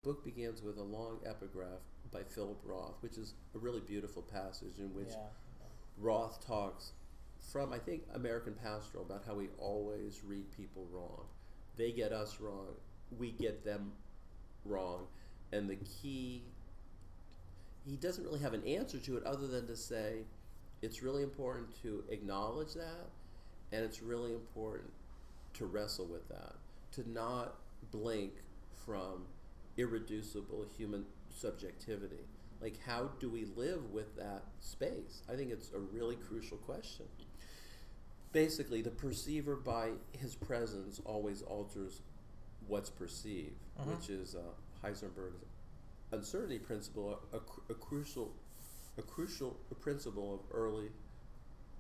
book begins with a long epigraph by Philip Roth, which is a really beautiful passage in which Roth talks from, I think, American Pastoral about how we always read people wrong. They get us wrong, we get them wrong, and the key, he doesn't really have an answer to it other than to say it's really important to acknowledge that, and it's really important to wrestle with that, to not blink from irreducible human subjectivity. Like, how do we live with that space? I think it's a really crucial question. Basically, the perceiver by his presence always alters what's perceived, which is Heisenberg's uncertainty principle, a crucial principle of early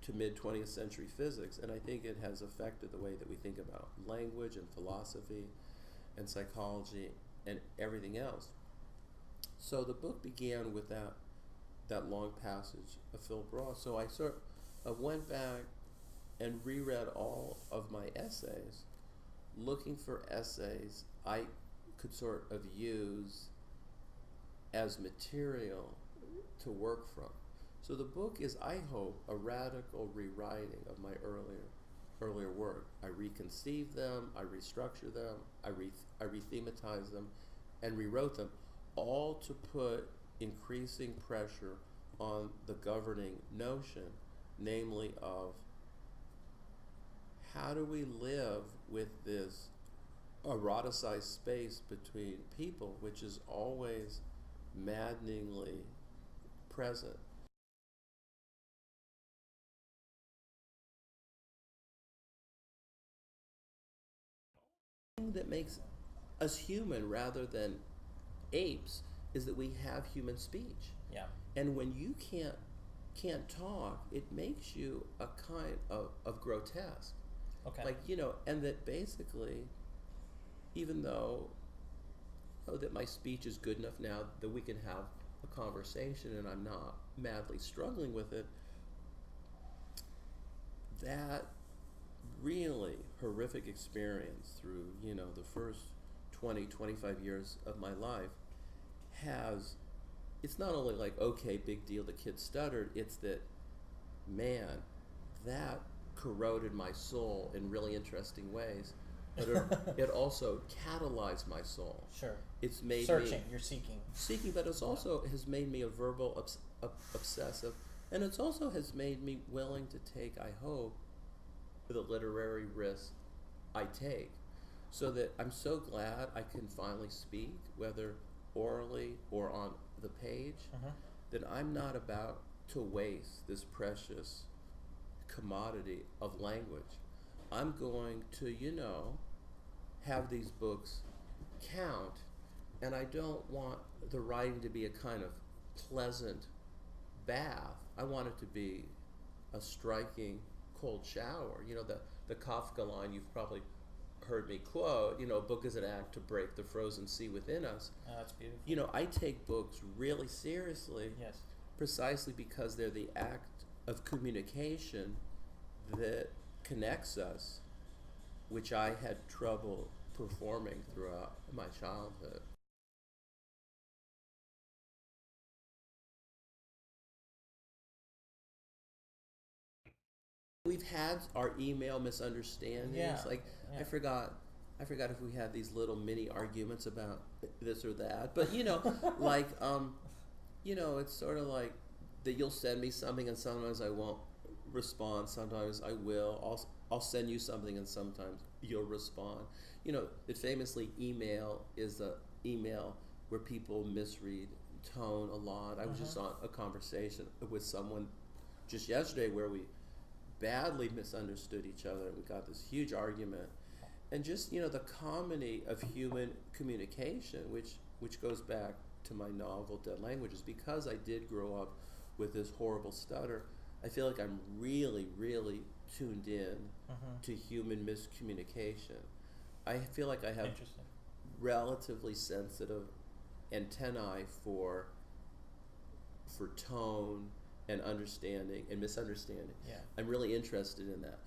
to mid 20th century physics, and I think it has affected the way that we think about language and philosophy and psychology and everything else. So the book began with that long passage of Philip Roth. So I sort of went back and reread all of my essays, looking for essays I could sort of use as material to work from. So the book is, I hope, a radical rewriting of my earlier work. I reconceive them, I restructure them, I rethematize them, and rewrote them, all to put increasing pressure on the governing notion, namely of how do we live with this eroticized space between people, which is always maddeningly present. The thing that makes us human rather than apes is that we have human speech. Yeah. And when you can't talk, it makes you a kind of grotesque. Okay. Like, and that basically, even though that my speech is good enough now that we can have a conversation and I'm not madly struggling with it, that really horrific experience through, the first 20, 25 years of my life it's not only like, okay, big deal, the kid stuttered, it's that, man, that corroded my soul in really interesting ways, but it also catalyzed my soul. Sure. It's made Searching, me you're seeking, but it's also has made me a verbal obsessive, and it's also has made me willing to take, I hope, the literary risks I take, so that I'm so glad I can finally speak, whether orally or on the page, that I'm not about to waste this precious commodity of language. I'm going to, have these books count, and I don't want the writing to be a kind of pleasant bath. I want it to be a striking cold shower. The Kafka line you've probably heard me quote, a book is an act to break the frozen sea within us. Oh, that's beautiful. I take books really seriously. Yes. Precisely because they're the act of communication that connects us, which I had trouble performing throughout my childhood. We've had our email misunderstandings. Yeah. I forgot if we had these little mini arguments about this or that. But it's sort of like that you'll send me something and sometimes I won't respond, sometimes I will. I'll send you something and sometimes you'll respond. That famously email is the email where people misread tone a lot. I was just on a conversation with someone just yesterday where we badly misunderstood each other. We got this huge argument, and just the comedy of human communication, which goes back to my novel Dead Languages, because I did grow up with this horrible stutter. I feel like I'm really, really tuned in to human miscommunication. I feel like I have relatively sensitive antennae for tone and understanding and misunderstanding. Yeah. I'm really interested in that.